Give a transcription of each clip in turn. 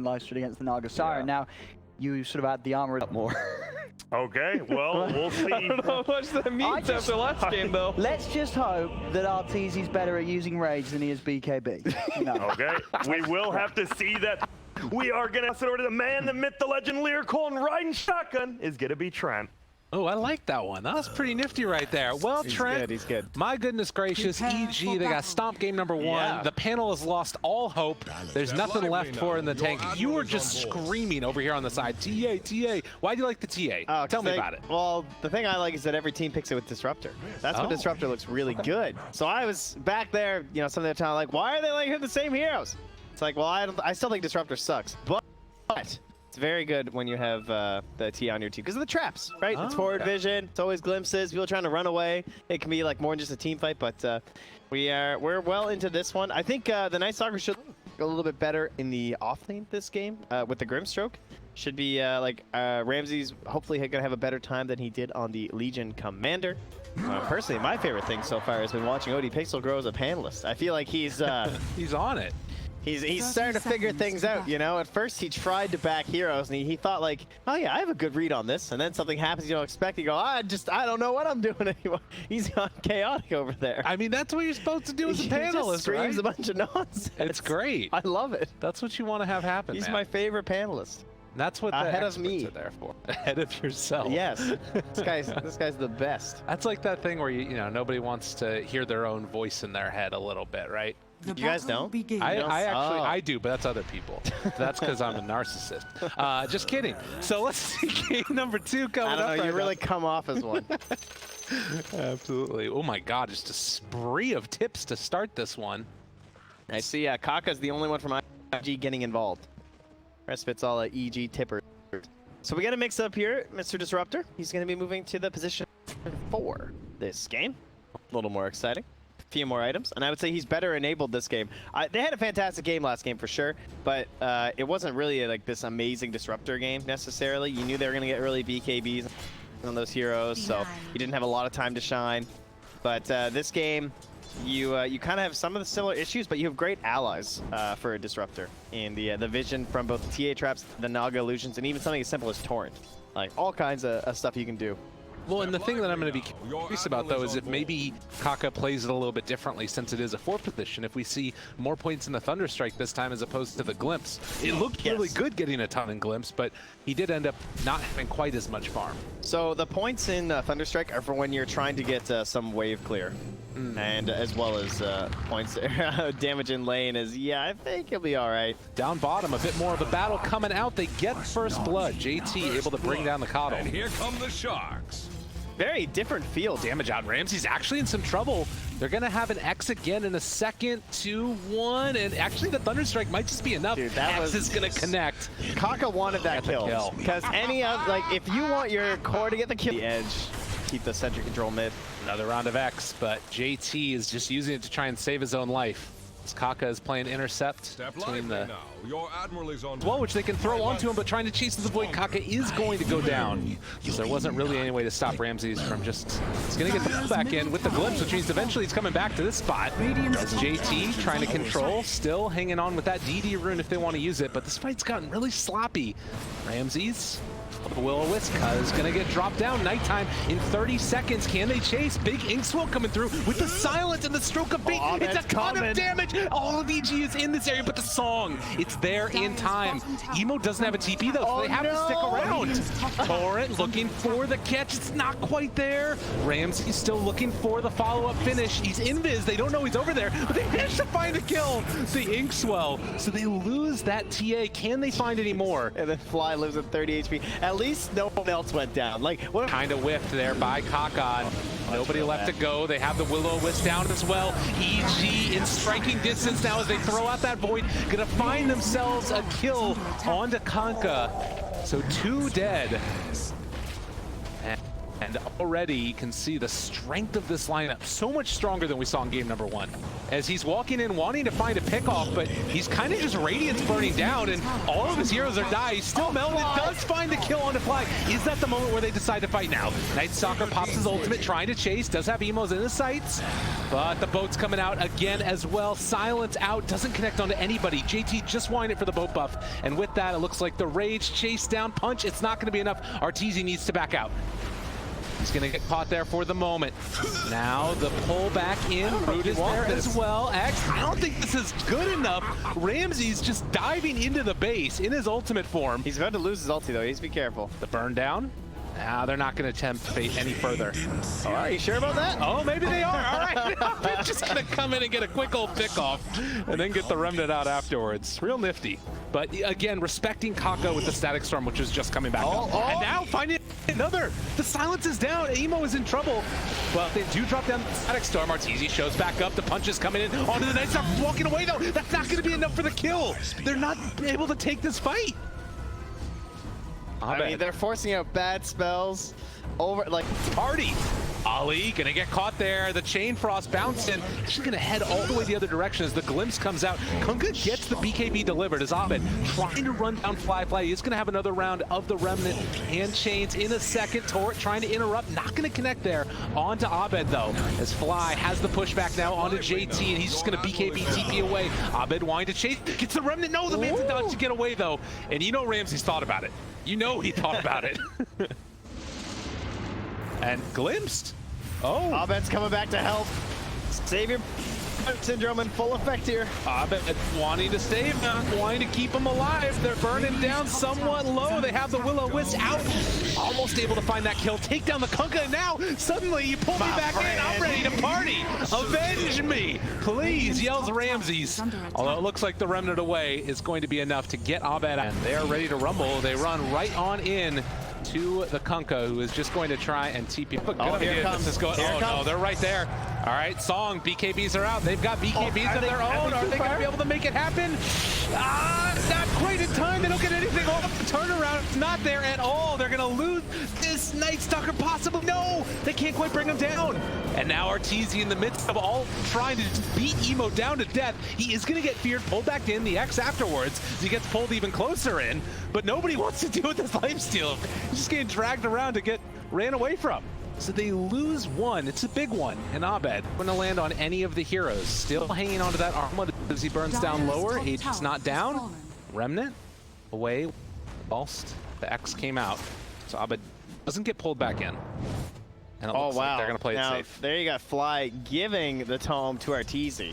life stream against the Naga Siren. Now, you sort of add the armor up more. Okay, well, we'll see. I don't know how much that means after last game, though. Let's just hope that Arteezy's better at using rage than he is BKB. No. Okay, we will have to see that. We are going to pass it over to the man, the myth, the legend, lyrical, and riding shotgun is going to be Trent. Oh, I like that one. That was pretty nifty right there. Well, Trent, He's good. my goodness gracious, EG, they got stomped game number 1. Yeah. The panel has lost all hope. There's nothing left for in the tank. You were just screaming over here on the side, TA, TA. Why do you like the TA? Tell me about it. Well, the thing I like is that every team picks it with Disruptor. That's what Disruptor looks really good. So I was back there, you know, some of the time like, why are they like the same heroes? It's like, well, I still think Disruptor sucks, but it's very good when you have the T on your team because of the traps, right? It's forward vision. It's always glimpses. People trying to run away. It can be like more than just a team fight, but we're well into this one. I think the Night Stalker should look a little bit better in the off lane this game with the Grimstroke. Should be Ramsey's hopefully gonna have a better time than he did on the Legion Commander. Personally, my favorite thing so far has been watching OD Pixel grow as a panelist. I feel like he's he's on it. He's starting to figure things out, you know? At first, he tried to back heroes, and he thought, like, oh, yeah, I have a good read on this. And then something happens you don't expect. You go, I don't know what I'm doing anymore. He's gone chaotic over there. I mean, that's what you're supposed to do as a panelist, just screams right? a bunch of nonsense. It's great. I love it. That's what you want to have happen, He's man. my favorite panelist. That's what the ahead of experts me are there for. Ahead of yourself. Yes. This guy's the best. That's like that thing where you know nobody wants to hear their own voice in their head a little bit, right? You guys don't? I do, but that's other people. That's because I'm a narcissist. Just kidding. So let's see game number 2 coming up. I don't know, right you really now. come off as one. Absolutely. Oh my God, just a spree of tips to start this one. I see Kaka's the only one from IG getting involved. Rest of it's all EG tipper. So we got a mix up here, Mr. Disruptor. He's going to be moving to the position 4 this game. A little more exciting. A few more items, and I would say he's better enabled this game. They had a fantastic game last game for sure, but it wasn't really like this amazing Disruptor game necessarily. You knew they were going to get early BKBs on those heroes, so you didn't have a lot of time to shine. But this game, you kind of have some of the similar issues, but you have great allies for a Disruptor in the vision from both the TA traps, the Naga illusions, and even something as simple as Torrent. Like all kinds of stuff you can do. Well, and the thing that I'm going to be curious about, though, is if maybe Kaka plays it a little bit differently since it is a 4 position. If we see more points in the Thunderstrike this time as opposed to the Glimpse. It looked really good getting a ton in Glimpse, but he did end up not having quite as much farm. So the points in Thunderstrike are for when you're trying to get some wave clear. And as well as points there. Damage in lane is, yeah, I think he'll be all right. Down bottom, a bit more of a battle coming out. They get first blood. JT able to bring down the Coddle. And here come the Sharks. Very different feel. Damage out. Ramsey's actually in some trouble. They're going to have an X again in a second. 2-1. And actually, the Thunderstrike might just be enough. Dude, that X is going to connect. Kaka wanted that kill. Because any of, like, if you want your core to get the kill, the edge, keep the sentry control mid. Another round of X, but JT is just using it to try and save his own life. As Kaka is playing intercept between the well, which they can throw onto him, but trying to chase the void. Kaka is going to go down. So there wasn't really any way to stop Ramses from just... He's going to get the pull back in with the glimpse, which means eventually he's coming back to this spot. As JT trying to control, still hanging on with that DD rune if they want to use it, but this fight's gotten really sloppy. Ramses... The Will-O-Wisp is going to get dropped down. Nighttime in 30 seconds. Can they chase? Big Inkswell coming through with the silence and the stroke of fate. It's a ton of damage. All of EG is in this area, but the song, it's there in time. Emo doesn't have a TP though, so they have to stick around. Torrent looking for the catch. It's not quite there. Ramsey's still looking for the follow-up finish. He's invis. They don't know he's over there, but they managed to find a kill. The Inkswell. So they lose that TA. Can they find any more? And then Fly lives at 30 HP. At least no one else went down. Like, what kind of whiffed there by Kaka. Nobody left to go. They have the Will-O-Wisp down as well. EG in striking distance now as they throw out that void. Gonna find themselves a kill onto Kanka. So 2 dead. And And already you can see the strength of this lineup, so much stronger than we saw in game number 1. As he's walking in, wanting to find a pickoff, but he's kind of just Radiance burning down, and all of his heroes are dying. He's still melted, does find the kill on the fly. Is that the moment where they decide to fight now? Night Stalker pops his ultimate, trying to chase, does have emos in his sights, but the boat's coming out again as well. Silence out, doesn't connect onto anybody. JT just wanting it for the boat buff, and with that, it looks like the Rage chase down punch, it's not going to be enough. Arteezy needs to back out. He's going to get caught there for the moment. Now the pull back in. Root is there as well. X, I don't think this is good enough. Ramsey's just diving into the base in his ultimate form. He's about to lose his ulti though. He needs to be careful. The burn down. Now they're not going to attempt fate any further. Oh, are you sure about that? Oh, maybe they are. All right. They're just going to come in and get a quick old pick off and then get the remnant out afterwards. Real nifty. But again, respecting Kaka with the Static Storm, which is just coming back up. And now finding another. The silence is down. Emo is in trouble. But they do drop down the Static Storm. Arteezy shows back up. The punch is coming in onto the Night Stalker. Walking away, though. That's not going to be enough for the kill. They're not able to take this fight. I mean, they're forcing out bad spells over, like, party. Ali gonna get caught there. The Chain Frost bouncing. She's gonna head all the way the other direction as the glimpse comes out. Kunkka gets the BKB delivered as Abed trying to run down Fly. He's gonna have another round of the Remnant and Chains in a second. Torrent trying to interrupt, not gonna connect there. Onto Abed though, as Fly has the pushback now onto JT, and he's just gonna BKB TP away. Abed wanting to chase, gets the Remnant. No, the man's dodge to get away though. And you know Ramsey's thought about it. You know he thought about it. And glimpsed. Oh. Abed's coming back to help. Savior syndrome in full effect here. Abed wanting to save him, wanting to keep him alive. They're burning down somewhat low. They have the Will-O-Wisp out. Almost able to find that kill. Take down the Kunkka. And now, suddenly, you pull me back in. I'm ready to party. Avenge me. Please, yells Ramses. Although it looks like the Remnant away is going to be enough to get Abed out. And they are ready to rumble. They run right on in to the Kunkka, who is just going to try and TP. Here comes. No, they're right there. All right, Song, BKBs are out. They've got BKBs of their own. Are they going to be able to make it happen? Not quite in time. They don't get anything off the turnaround. It's not there at all. They're going to lose this Night Stalker possibly. No, they can't quite bring him down. And now Arteezy in the midst of all trying to beat Emo down to death. He is going to get feared, pulled back in, the X afterwards. He gets pulled even closer in, but nobody wants to deal with this lifesteal. He's just getting dragged around to get ran away from. So they lose one. It's a big one. And Abed going to land on any of the heroes. Still hanging onto that armor as he burns down lower. Aegis not down. Remnant away whilst the X came out. So Abed doesn't get pulled back in. And it looks like they're going to play it safe. There you got Fly giving the tome to Arteezy.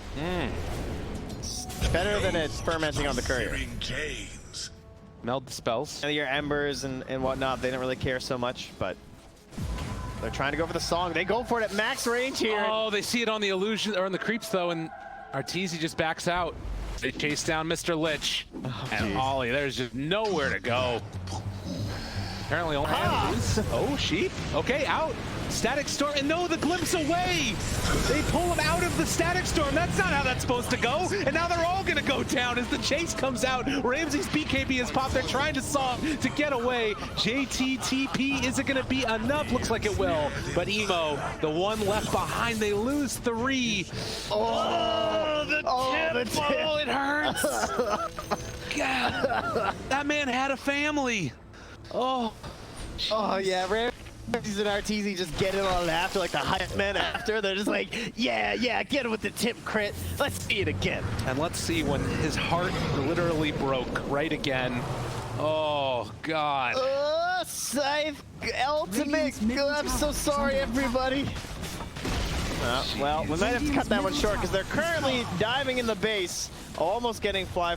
Better than it's fermenting on the courier. Meld the spells. Your embers and whatnot, they don't really care so much, but they're trying to go for the Song. They go for it at max range here. Oh, they see it on the illusion or on the creeps though, and Arteezy just backs out. They chase down Mr. Lich. And Ollie, there's just nowhere to go. Apparently only Oh, sheep. Okay, out. Static Storm, and no, the glimpse away! They pull him out of the Static Storm. That's not how that's supposed to go. And now they're all gonna go down as the chase comes out. Ramsey's BKB is popped. They're trying to solve to get away. JT TP, is it gonna be enough? Looks like it will. But Emo, the one left behind, they lose 3. Oh, the tip. Oh, it hurts. God, that man had a family. Oh yeah, Ramsey and Arteezy just get it on after, like the hype men after. They're just like, yeah, get it with the tip crit. Let's see it again. And let's see when his heart literally broke right again. Oh, God. Scythe ultimate. I'm so sorry, everybody. Well, we might have to cut that one short because they're currently diving in the base, almost getting Fly.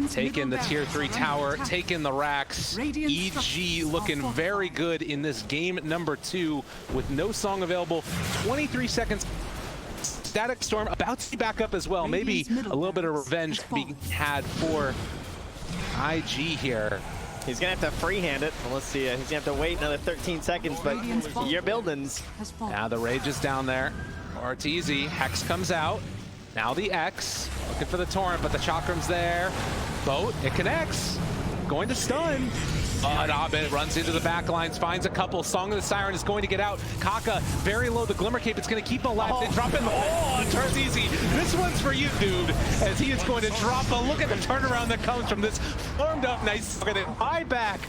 Taking the tier 3 tower, taking the racks. EG looking very good in this game number 2 with no Song available. 23 seconds. Static Storm about to be back up as well. Maybe a little bit of revenge being had for IG here. He's gonna have to freehand it. Well, let's see. He's gonna have to wait another 13 seconds, but your buildings. Now the Rage is down there. Arteezy, Hex comes out. Now the X, looking for the Torrent, but the Chakram's there. Boat, it connects. Going to stun. But Abed runs into the back lines, finds a couple. Song of the Siren is going to get out. Kaka very low. The Glimmer Cape, it's going to keep him alive. They drop him. Oh, it turns easy. This one's for you, dude, as he is going to drop a look at the turnaround that comes from this formed up nice. Look at it. Buyback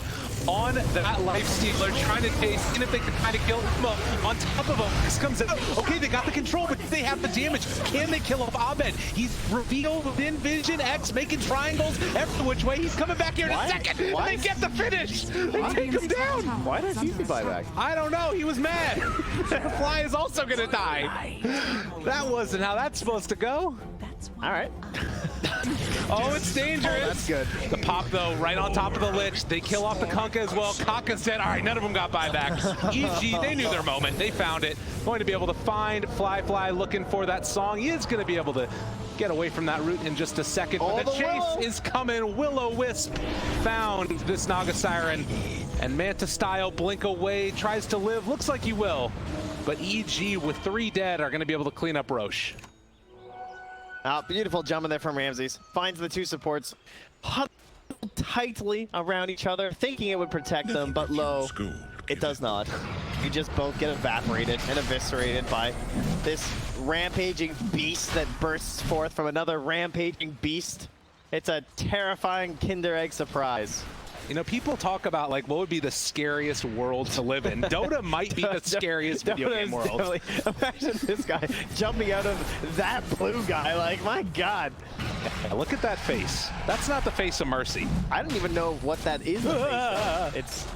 on that life stealer, trying to taste, and if they can kind of kill him on top of him. This comes out. Okay, they got the control, but they have the damage. Can they kill off Abed? He's revealed within Vision X, making triangles every which way. He's coming back here in a second. They get the finish. They take him down. Why does he buyback? I don't know. He was mad. The fly is also going to die. That wasn't how that's supposed to go. All right. Oh, it's dangerous. Oh, that's good. The pop, though, right on top of the Lich. They kill off the Kunkka as well. Kaka's dead. All right, none of them got buybacks. EG, they knew their moment. They found it. Going to be able to find Fly looking for that song. He is going to be able to get away from that route in just a second. But the chase is coming. Will-O-Wisp found this Naga Siren. And Manta style, blink away, tries to live. Looks like he will. But EG with 3 dead are going to be able to clean up Roche. Beautiful jump in there from Ramses. Finds the 2 supports, huddled tightly around each other, thinking it would protect them, but lo, it does not. You just both get evaporated and eviscerated by this rampaging beast that bursts forth from another rampaging beast. It's a terrifying Kinder Egg surprise. You know, people talk about, like, what would be the scariest world to live in. Dota might be the scariest video game world. Imagine this guy jumping out of that blue guy. Like, my God. Yeah, look at that face. That's not the face of Mercy. I don't even know what that is. It's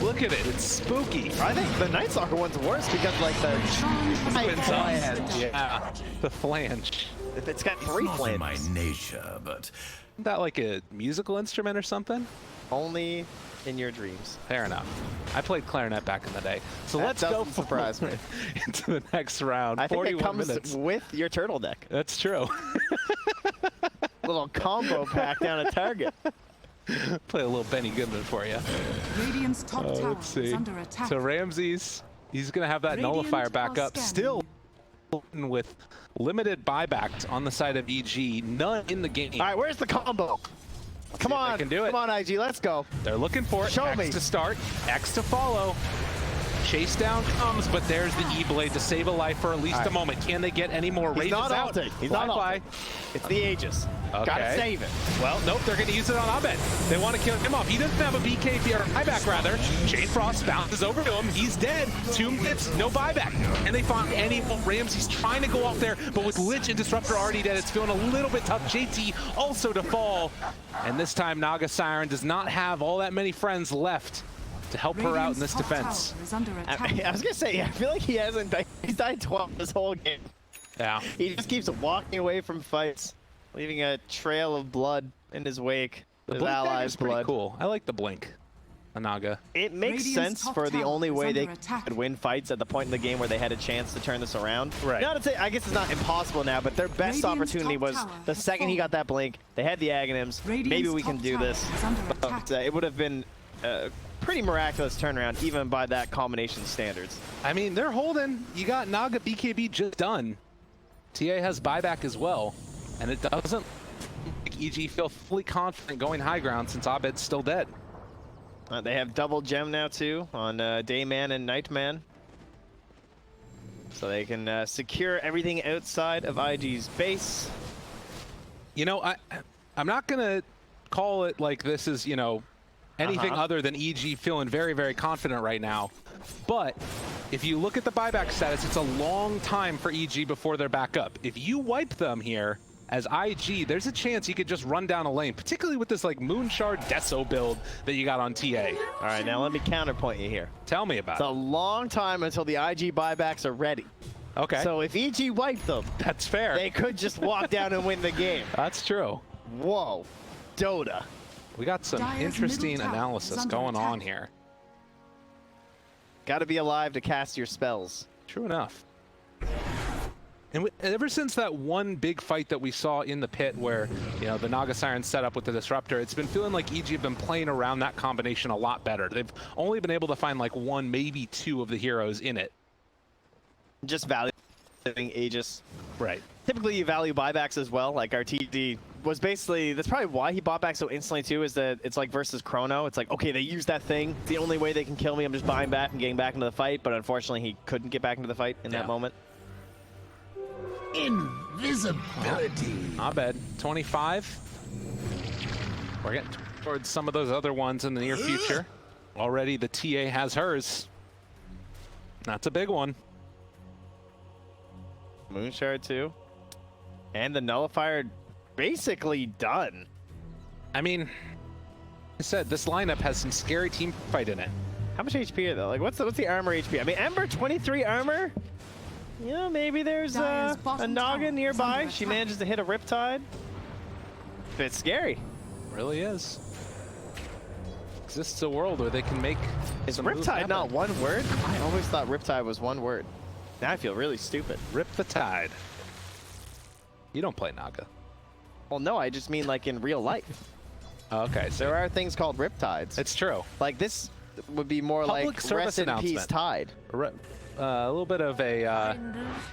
Look at it. It's spooky. I think the Night Stalker one's worse because, like, the flange. Yeah, the flange. It's got 3 flanges. My nature, but Isn't that like a musical instrument or something? Only in your dreams. Fair enough. I played clarinet back in the day. So That let's go doesn't surprise me. into the next round. I think it 41 comes minutes. with your turtle deck. That's true. Little combo pack down a target. Play a little Benny Goodman for you. Radiant's top tower Let's see. is under attack. So Ramses, he's going to have that Radiant nullifier back are up. scanning. Still with limited buybacks on the side of EG. None in the game. All right, where's the combo? Come if they on, can do it. Come on, IG, let's go. They're looking for it. Show X me. to start, X to follow. Chase down comes, but there's the E-Blade to save a life for at least a moment. Can they get any more rages not out? ulting. He's not ulting. It's the Aegis. Gotta Okay. save it. Well, nope, they're going to use it on Abed. They want to kill him off. He doesn't have a BKB or a buyback, rather. Chain Frost bounces over to him. He's dead. 2 minutes, no buyback. And they find any Ramsey's trying to go off there, but with Lich and Disruptor already dead, it's feeling a little bit tough. JT also to fall. And this time, Naga Siren does not have all that many friends left to help her out in this Radiant's top defense. tower is under attack. I was gonna say, I feel like he hasn't died. He's died 12 this whole game. Yeah. He just keeps walking away from fights, leaving a trail of blood in his wake. The His blink deck allies' is pretty blood. cool. I like the blink. A Naga. It makes Radiant's sense top for the tower only is way they under attack. could win fights at the point in the game where they had a chance to turn this around. Right. Not to say, I guess it's not impossible now, but their best Radiant's opportunity top was tower the has second he fallen. got that blink. They had the Aghanims. Maybe Radiant's we can top do tower this. is under But attack. it would have been a pretty miraculous turnaround, even by that combination standards. I mean, they're holding. You got Naga BKB just done. TA has buyback as well. And it doesn't make EG feel fully confident going high ground since Abed's still dead. They have double gem now too on Dayman and Nightman. So they can secure everything outside of IG's base. You know, I'm not going to call it like this is, you know, anything other than EG feeling very, very confident right now. But if you look at the buyback status, it's a long time for EG before they're back up. If you wipe them here as IG, there's a chance you could just run down a lane, particularly with this like Moonshard Deso build that you got on TA. All right, now let me counterpoint you here. Tell me about It's a it. long time until the IG buybacks are ready. Okay, So if EG wiped them, that's fair. they could just walk down and win the game. That's true. Whoa, Dota. We got some Dire's interesting middle tower analysis is under going attack. on here. Got to be alive to cast your spells. True enough. And ever since that one big fight that we saw in the pit where, you know, the Naga Siren set up with the Disruptor, it's been feeling like EG have been playing around that combination a lot better. They've only been able to find like 1, maybe 2 of the heroes in it. Just valuing Aegis. Right. Typically, you value buybacks as well. Like our TD was basically, that's probably why he bought back so instantly too, is that it's like versus Chrono. It's like, okay, they use that thing. It's the only way they can kill me. I'm just buying back and getting back into the fight. But unfortunately, he couldn't get back into the fight in that moment. Invisibility. Not bad. 25. We're getting towards some of those other ones in the near future. Already the TA has hers. That's a big one. Moonshard too. And the Nullifier basically done. I mean, like I said, this lineup has some scary team fight in it. How much HP though? Like, what's the armor HP? I mean, Ember 23 armor. You know, maybe there's a Naga nearby. She manages to hit a Riptide. Bit scary. Really is. Exists a world where they can make. Is some moves Riptide happen. not one word? I always thought Riptide was one word. Now I feel really stupid. Rip the tide. You don't play Naga. Well, no, I just mean like in real life. Okay, so There are things called Riptides. it's true. Like this would be more Public like service rest in peace announcement. tide. A little bit of a,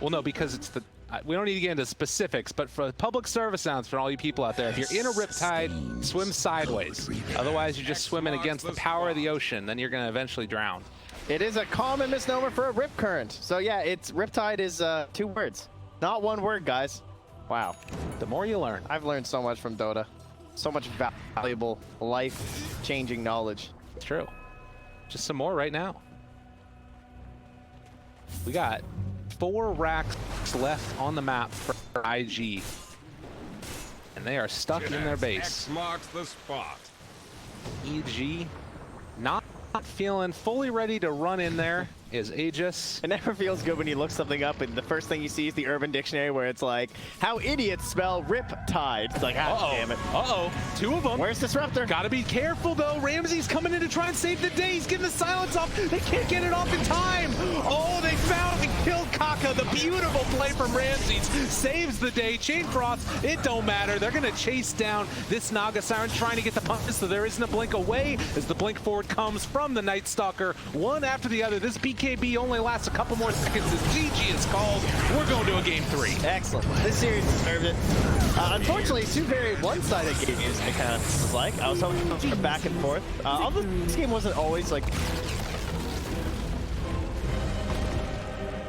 well, no, because it's the, we don't need to get into specifics, but for public service announcement for all you people out there, if you're in a riptide, swim sideways. Otherwise, you're just swimming against the power of the ocean. Then you're going to eventually drown. It is a common misnomer for a rip current. So yeah, it's Riptide is 2 words, not 1 word, guys. Wow, The more you learn. I've learned so much from Dota. So much valuable, life-changing knowledge. It's true. Just some more right now. We got 4 racks left on the map for IG. And they are stuck in their base. X marks the spot. EG not feeling fully ready to run in there is Aegis. It never feels good when you look something up and the first thing you see is the Urban Dictionary where it's like, how idiots spell Riptide. It's like, ah, damn it. Uh-oh. 2 of them. Where's Disruptor? Gotta be careful, though. Ramsey's coming in to try and save the day. He's getting the silence off. They can't get it off in time. Oh, they found and killed Kaka. The beautiful play from Ramsey's saves the day. Chain Frost, it don't matter. They're going to chase down this Naga Siren, trying to get the punch, so there isn't a blink away as the blink forward comes from the Night Stalker. One after the other. This BKB only lasts a couple more seconds as GG is called. We're going to a game 3. Excellent. This series deserved it. Unfortunately, 2 very one-sided games, it kind of was like. I was hoping for back and forth. Although this game wasn't always like